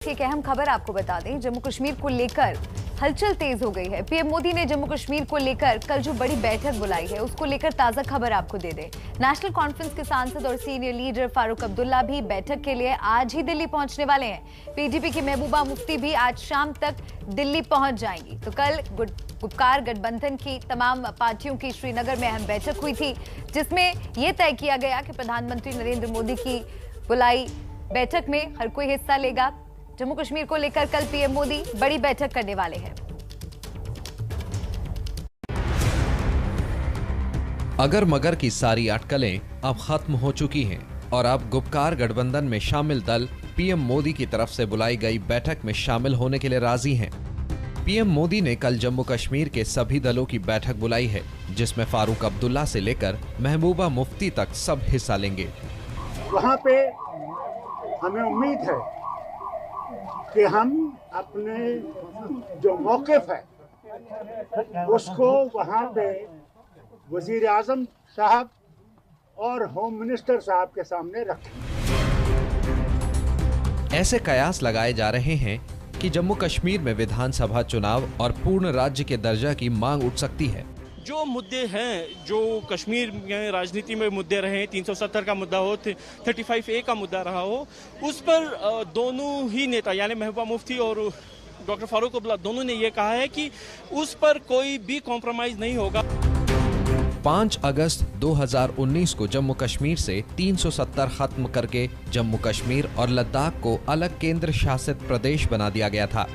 एक अहम खबर आपको बता दें, जम्मू कश्मीर को लेकर हलचल तेज हो गई है। पीएम मोदी ने जम्मू कश्मीर को लेकर कल जो बड़ी बैठक बुलाई है, उसको लेकर ताजा खबर आपको दे दें। नेशनल कॉन्फ्रेंस के सांसद और सीनियर लीडर फारूक अब्दुल्ला भी बैठक के लिए आज ही दिल्ली पहुंचने वाले हैं। पीडीपी की महबूबा मुफ्ती भी आज शाम तक दिल्ली पहुंच जाएंगी। तो कल गुपकार गठबंधन की तमाम पार्टियों की श्रीनगर में अहम बैठक हुई थी, जिसमें यह तय किया गया कि प्रधानमंत्री नरेंद्र मोदी की बुलाई बैठक में हर कोई हिस्सा लेगा। जम्मू कश्मीर को लेकर कल पीएम मोदी बड़ी बैठक करने वाले हैं। अगर मगर की सारी अटकलें अब खत्म हो चुकी हैं और अब गुपकार गठबंधन में शामिल दल पीएम मोदी की तरफ से बुलाई गई बैठक में शामिल होने के लिए राजी हैं। पीएम मोदी ने कल जम्मू कश्मीर के सभी दलों की बैठक बुलाई है, जिसमें फारूक अब्दुल्ला से लेकर महबूबा मुफ्ती तक सब हिस्सा लेंगे। वहाँ पे हमें उम्मीद है कि हम अपने जो मौक़िफ़ है उसको वहाँ पे वज़ीर आज़म साहब और होम मिनिस्टर साहब के सामने रखें। ऐसे कयास लगाए जा रहे हैं कि जम्मू कश्मीर में विधानसभा चुनाव और पूर्ण राज्य के दर्जा की मांग उठ सकती है। जो मुद्दे हैं, जो कश्मीर में राजनीति में मुद्दे रहे, 370 का मुद्दा हो, 35A का मुद्दा रहा हो, उस पर दोनों ही नेता यानी महबूबा मुफ्ती और डॉक्टर फारूक अब्दुल्ला दोनों ने ये कहा है कि उस पर कोई भी कॉम्प्रोमाइज नहीं होगा। 5 अगस्त 2019 को जम्मू कश्मीर से 370 खत्म करके जम्मू कश्मीर और लद्दाख को अलग केंद्र शासित प्रदेश बना दिया गया था।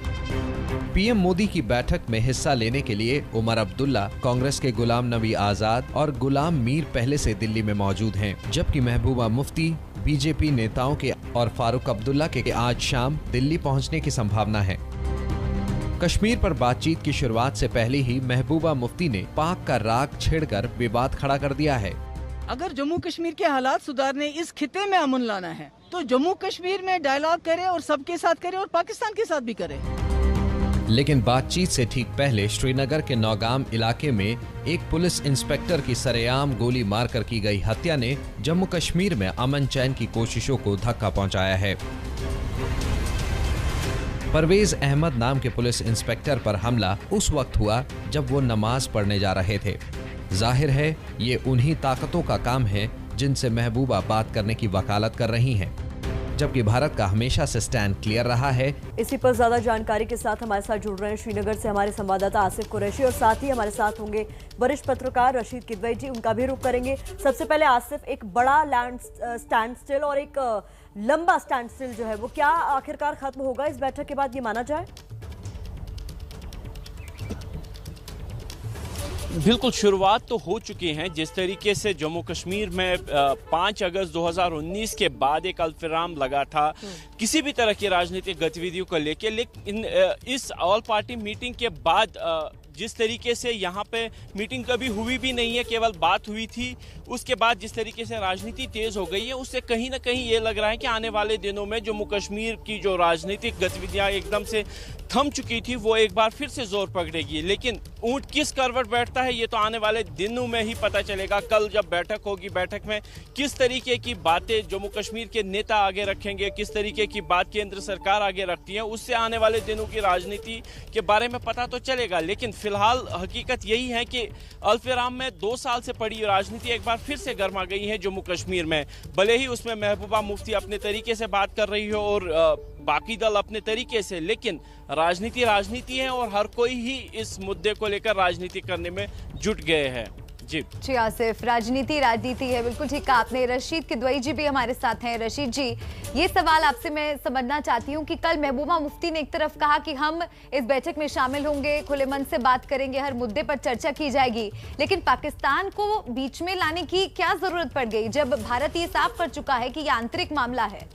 पीएम मोदी की बैठक में हिस्सा लेने के लिए उमर अब्दुल्ला, कांग्रेस के गुलाम नबी आजाद और गुलाम मीर पहले से दिल्ली में मौजूद हैं, जबकि महबूबा मुफ्ती, बीजेपी नेताओं के और फारूक अब्दुल्ला के आज शाम दिल्ली पहुंचने की संभावना है। कश्मीर पर बातचीत की शुरुआत से पहले ही महबूबा मुफ्ती ने पाक का राग छेड़कर विवाद खड़ा कर दिया है। अगर जम्मू कश्मीर के हालात सुधारने, इस खिते में अमन लाना है, तो जम्मू कश्मीर में डायलॉग करे और सबके साथ करे और पाकिस्तान के साथ भी करे। लेकिन बातचीत से ठीक पहले श्रीनगर के नौगाम इलाके में एक पुलिस इंस्पेक्टर की सरेआम गोली मारकर की गई हत्या ने जम्मू कश्मीर में अमन चैन की कोशिशों को धक्का पहुंचाया है। परवेज अहमद नाम के पुलिस इंस्पेक्टर पर हमला उस वक्त हुआ जब वो नमाज पढ़ने जा रहे थे। जाहिर है ये उन्हीं ताकतों का काम है जिनसे महबूबा बात करने की वकालत कर रही हैं, जबकि भारत का हमेशा से स्टैंड क्लियर रहा है। इसी पर ज्यादा जानकारी के साथ हमारे साथ जुड़ रहे हैं श्रीनगर से हमारे संवाददाता आसिफ कुरैशी, और साथ ही हमारे साथ होंगे वरिष्ठ पत्रकार रशीद किदवई जी, उनका भी रुख करेंगे। सबसे पहले आसिफ, एक बड़ा लैंड स्टैंड स्टिल और एक लंबा स्टैंड स्टिल जो है वो क्या आखिरकार खत्म होगा इस बैठक के बाद, ये माना जाए? बिल्कुल, शुरुआत तो हो चुकी है। जिस तरीके से जम्मू कश्मीर में 5 अगस्त 2019 के बाद एक अल्फिराम लगा था किसी भी तरह की राजनीतिक गतिविधियों को लेकर, लेकिन इस ऑल पार्टी मीटिंग के बाद जिस तरीके से यहाँ पे मीटिंग कभी हुई भी नहीं है, केवल बात हुई थी, उसके बाद जिस तरीके से राजनीति तेज हो गई है, उससे कहीं ना कहीं ये लग रहा है कि आने वाले दिनों में जम्मू कश्मीर की जो राजनीतिक गतिविधियाँ एकदम से थम चुकी थी, वो एक बार फिर से जोर पकड़ेगी। लेकिन ऊंट किस करवट बैठता है ये तो आने वाले दिनों में ही पता चलेगा। कल जब बैठक होगी, बैठक में किस तरीके की बातें जम्मू कश्मीर के नेता आगे रखेंगे, किस तरीके की बात केंद्र सरकार आगे रखती है, उससे आने वाले दिनों की राजनीति के बारे में पता तो चलेगा। लेकिन फिलहाल हकीकत यही है कि अल्फिराम में 2 साल से पड़ी राजनीति एक बार फिर से गर्मा गई है जम्मू कश्मीर में। भले ही उसमें महबूबा मुफ्ती अपने तरीके से बात कर रही हो और बाकी दल अपने तरीके से, लेकिन राजनीति है और हर कोई ही इस मुद्दे को लेकर राजनीति करने में जुट गए हैं। जी आसिफ, राजनीति है, बिल्कुल ठीक कहा आपने। रशीद किदवई जी भी हमारे साथ हैं। रशीद जी, ये सवाल आपसे मैं समझना चाहती हूँ कि कल महबूबा मुफ्ती ने एक तरफ कहा कि हम इस बैठक में शामिल होंगे, खुले मन से बात करेंगे, हर मुद्दे पर चर्चा की जाएगी, लेकिन पाकिस्तान को बीच में लाने की क्या जरूरत पड़ गई जब भारत ये साफ कर चुका है कि ये आंतरिक मामला है?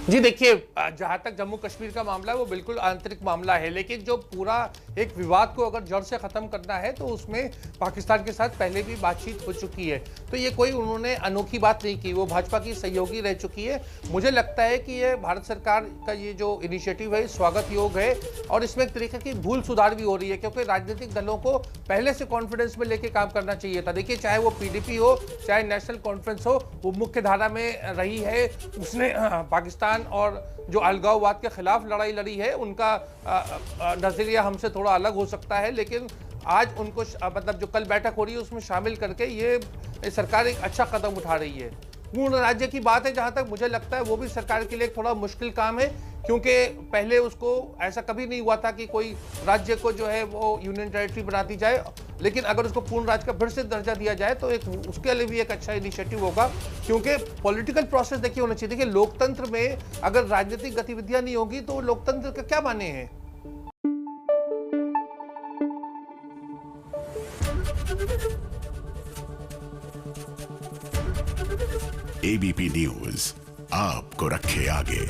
जी देखिए, जहां तक जम्मू कश्मीर का मामला है वो बिल्कुल आंतरिक मामला है, लेकिन जो पूरा एक विवाद को अगर जड़ से ख़त्म करना है तो उसमें पाकिस्तान के साथ पहले भी बातचीत हो चुकी है। तो ये कोई उन्होंने अनोखी बात नहीं की, वो भाजपा की सहयोगी रह चुकी है। मुझे लगता है कि ये भारत सरकार का ये जो इनिशिएटिव है स्वागत योग है और इसमें एक तरीके की भूल सुधार भी हो रही है, क्योंकि राजनीतिक दलों को पहले से कॉन्फिडेंस में लेके काम करना चाहिए था। देखिए, चाहे वो पीडीपी हो चाहे नेशनल कॉन्फ्रेंस हो, वो मुख्य धारा में रही है। उसने पाकिस्तान और जो अलगाववाद के खिलाफ लड़ाई लड़ी है, उनका नजरिया हमसे थोड़ा अलग हो सकता है, लेकिन आज उनको मतलब जो कल बैठक हो रही है उसमें शामिल करके ये सरकार एक अच्छा कदम उठा रही है। पूर्ण राज्य की बात है, जहां तक मुझे लगता है वो भी सरकार के लिए थोड़ा मुश्किल काम है, क्योंकि पहले उसको ऐसा कभी नहीं हुआ था कि कोई राज्य को जो है वो यूनियन टेरिटरी बनाती जाए, लेकिन अगर उसको पूर्ण राज्य का फिर से दर्जा दिया जाए तो एक उसके लिए भी एक अच्छा इनिशिएटिव होगा, क्योंकि पॉलिटिकल प्रोसेस देखिए होना चाहिए। देखिए, लोकतंत्र में अगर राजनीतिक गतिविधियां नहीं होगी तो लोकतंत्र का क्या माने हैं। एबीपी न्यूज आपको रखे आगे।